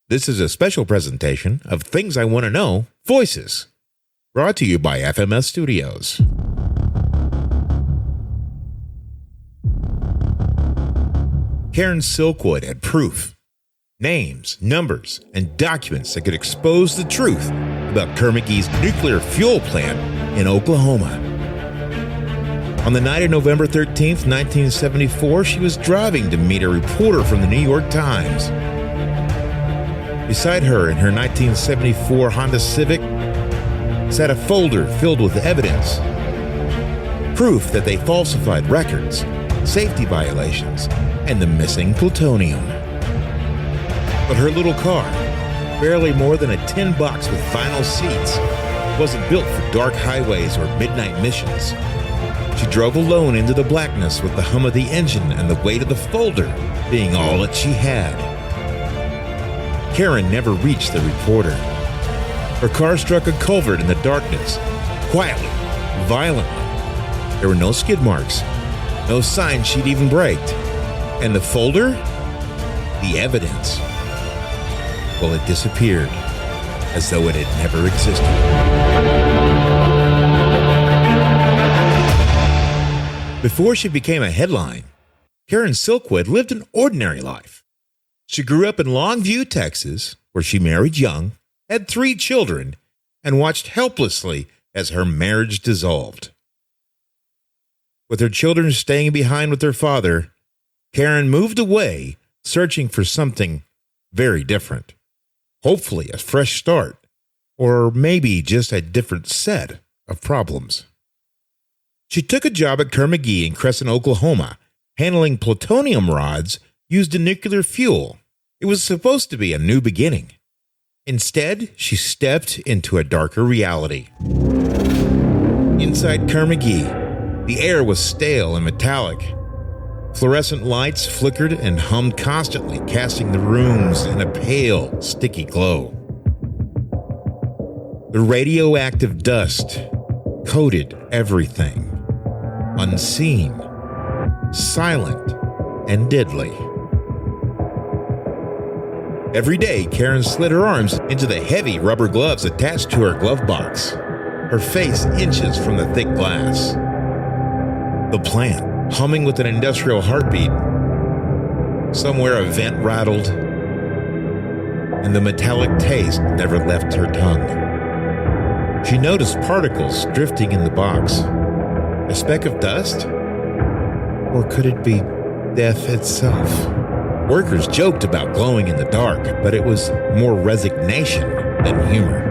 This is a special presentation of Things I Want to Know, Voices, brought to you by FMS Studios. Karen Silkwood had proof, names, numbers, and documents that could expose the truth about Kerr-McGee's nuclear fuel plant in Oklahoma. On the night of November 13th, 1974, she was driving to meet a reporter from the New York Times. Beside her in her 1974 Honda Civic sat a folder filled with evidence, proof that they falsified records, safety violations, and the missing plutonium. But her little car, barely more than a tin box with vinyl seats, wasn't built for dark highways or midnight missions. She drove alone into the blackness with the hum of the engine and the weight of the folder being all that she had. Karen never reached the reporter. Her car struck a culvert in the darkness, quietly, violently. There were no skid marks, no sign she'd even braked. And the folder? The evidence. Well, it disappeared, as though it had never existed. Before she became a headline, Karen Silkwood lived an ordinary life. She grew up in Longview, Texas, where she married young, had 3 children, and watched helplessly as her marriage dissolved. With her children staying behind with their father, Karen moved away, searching for something very different. Hopefully a fresh start, or maybe just a different set of problems. She took a job at Kerr-McGee in Crescent, Oklahoma, handling plutonium rods used in nuclear fuel. It was supposed to be a new beginning. Instead, she stepped into a darker reality. Inside Kerr-McGee, the air was stale and metallic. Fluorescent lights flickered and hummed constantly, casting the rooms in a pale, sticky glow. The radioactive dust coated everything, unseen, silent, and deadly. Every day, Karen slid her arms into the heavy rubber gloves attached to her glove box, her face inches from the thick glass. The plant, humming with an industrial heartbeat. Somewhere a vent rattled, and the metallic taste never left her tongue. She noticed particles drifting in the box. A speck of dust? Or could it be death itself? Workers joked about glowing in the dark, but it was more resignation than humor.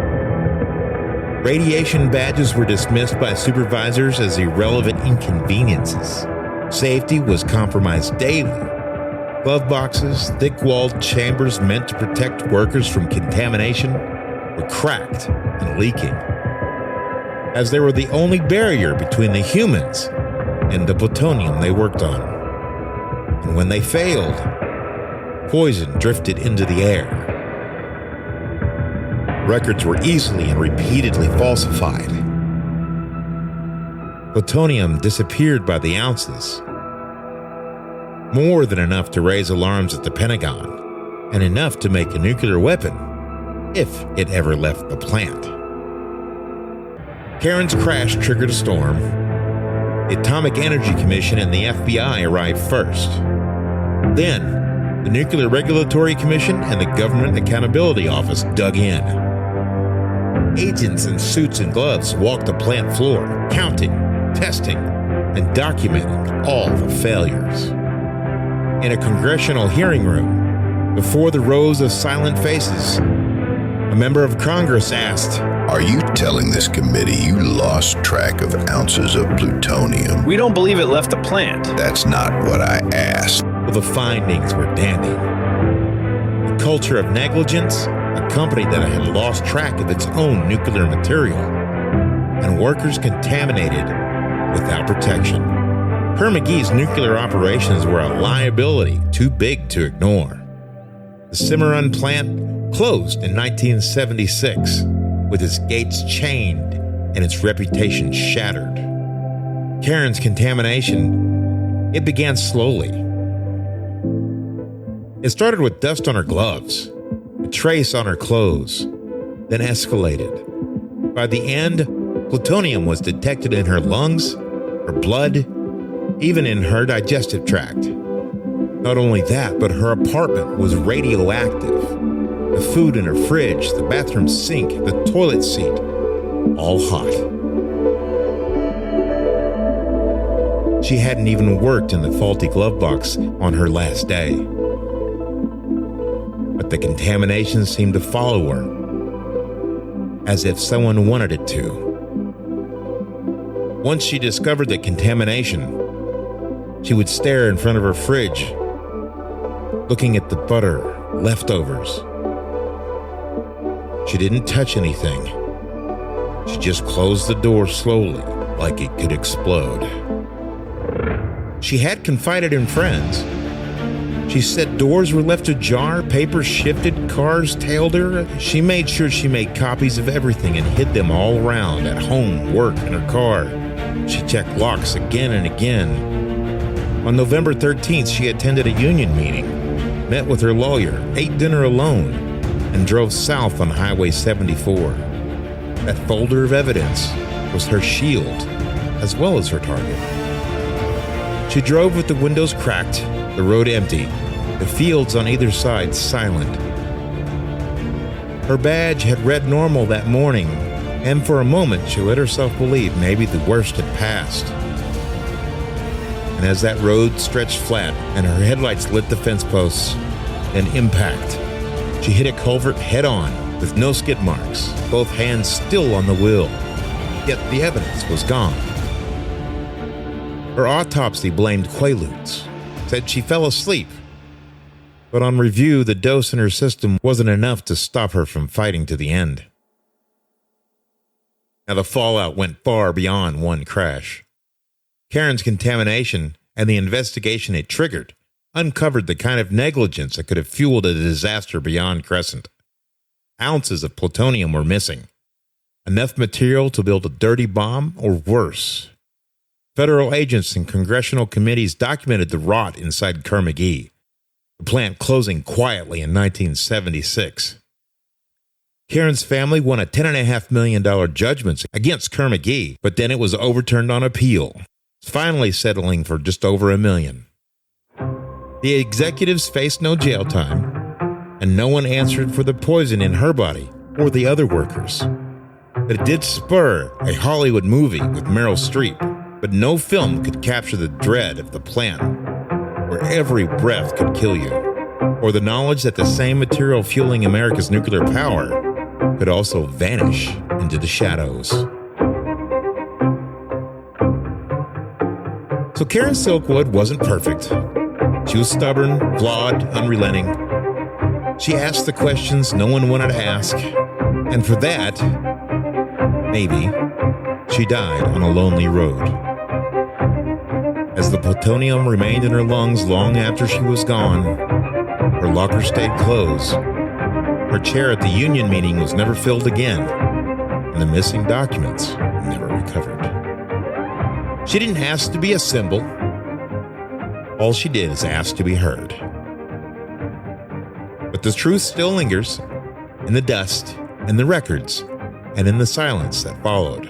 Radiation badges were dismissed by supervisors as irrelevant inconveniences. Safety was compromised daily. Glove boxes, thick-walled chambers meant to protect workers from contamination, were cracked and leaking, as they were the only barrier between the humans and the plutonium they worked on. And when they failed, poison drifted into the air. Records were easily and repeatedly falsified. Plutonium disappeared by the ounces. More than enough to raise alarms at the Pentagon, and enough to make a nuclear weapon, if it ever left the plant. Karen's crash triggered a storm. The Atomic Energy Commission and the FBI arrived first. Then, the Nuclear Regulatory Commission and the Government Accountability Office dug in. Agents in suits and gloves walked the plant floor, counting, testing, and documenting all the failures. In a congressional hearing room, before the rows of silent faces, a member of Congress asked, "Are you telling this committee you lost track of ounces of plutonium?" "We don't believe it left the plant." "That's not what I asked." Well, the findings were damning. The culture of negligence, a company that had lost track of its own nuclear material, and workers contaminated without protection. Kerr-McGee's nuclear operations were a liability too big to ignore. The Cimarron plant closed in 1976, with its gates chained and its reputation shattered. Karen's contamination, it began slowly. It started with dust on her gloves. It trace on her clothes, then escalated. By the end, plutonium was detected in her lungs, her blood, even in her digestive tract. Not only that, but her apartment was radioactive. The food in her fridge, the bathroom sink, the toilet seat, all hot. She hadn't even worked in the faulty glove box on her last day. But the contamination seemed to follow her, as if someone wanted it to. Once she discovered the contamination, she would stare in front of her fridge, looking at the butter, leftovers. She didn't touch anything. She just closed the door slowly, like it could explode. She had confided in friends. She said doors were left ajar, papers shifted, cars tailed her. She made sure she made copies of everything and hid them all around, at home, work, in her car. She checked locks again and again. On November 13th, she attended a union meeting, met with her lawyer, ate dinner alone, and drove south on Highway 74. That folder of evidence was her shield, as well as her target. She drove with the windows cracked, the road empty, the fields on either side silent. Her badge had read normal that morning, and for a moment she let herself believe maybe the worst had passed. And as that road stretched flat and her headlights lit the fence posts, an impact. She hit a culvert head-on with no skid marks, both hands still on the wheel. Yet the evidence was gone. Her autopsy blamed Quaaludes, said she fell asleep. But on review, the dose in her system wasn't enough to stop her from fighting to the end. Now the fallout went far beyond one crash. Karen's contamination and the investigation it triggered uncovered the kind of negligence that could have fueled a disaster beyond Crescent. Ounces of plutonium were missing. Enough material to build a dirty bomb, or worse. Federal agents and congressional committees documented the rot inside Kerr-McGee, the plant closing quietly in 1976. Karen's family won a $10.5 million judgment against Kerr-McGee, but then it was overturned on appeal, finally settling for just over $1 million. The executives faced no jail time, and no one answered for the poison in her body or the other workers. But it did spur a Hollywood movie with Meryl Streep, but no film could capture the dread of the plant, where every breath could kill you, or the knowledge that the same material fueling America's nuclear power could also vanish into the shadows. So Karen Silkwood wasn't perfect. She was stubborn, flawed, unrelenting. She asked the questions no one wanted to ask, and for that, maybe, she died on a lonely road. As the plutonium remained in her lungs long after she was gone, her locker stayed closed. Her chair at the union meeting was never filled again, and the missing documents never recovered. She didn't ask to be a symbol. All she did is ask to be heard. But the truth still lingers in the dust, in the records, and in the silence that followed.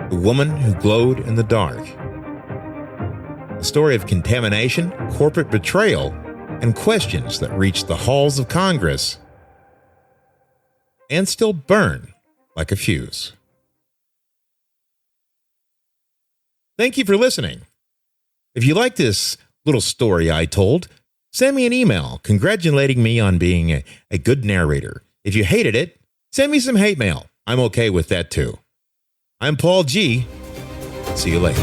The woman who glowed in the dark. A story of contamination, corporate betrayal, and questions that reached the halls of Congress and still burn like a fuse. Thank you for listening. If you like this little story I told, send me an email congratulating me on being a good narrator. If you hated it, send me some hate mail. I'm okay with that too. I'm Paul G. See you later.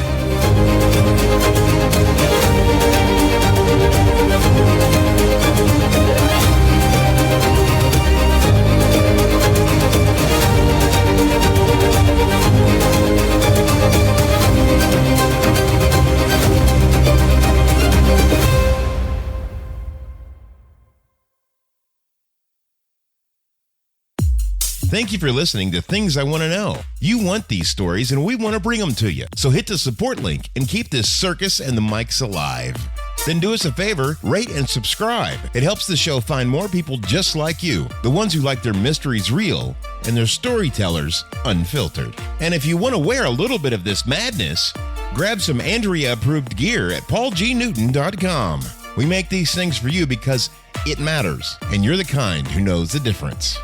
Thank you for listening to Things I Want to Know. You want these stories, and we want to bring them to you. So hit the support link and keep this circus and the mics alive. Then do us a favor, rate and subscribe. It helps the show find more people just like you, the ones who like their mysteries real and their storytellers unfiltered. And if you want to wear a little bit of this madness, grab some Andrea-approved gear at paulgnewton.com. We make these things for you because it matters, and you're the kind who knows the difference.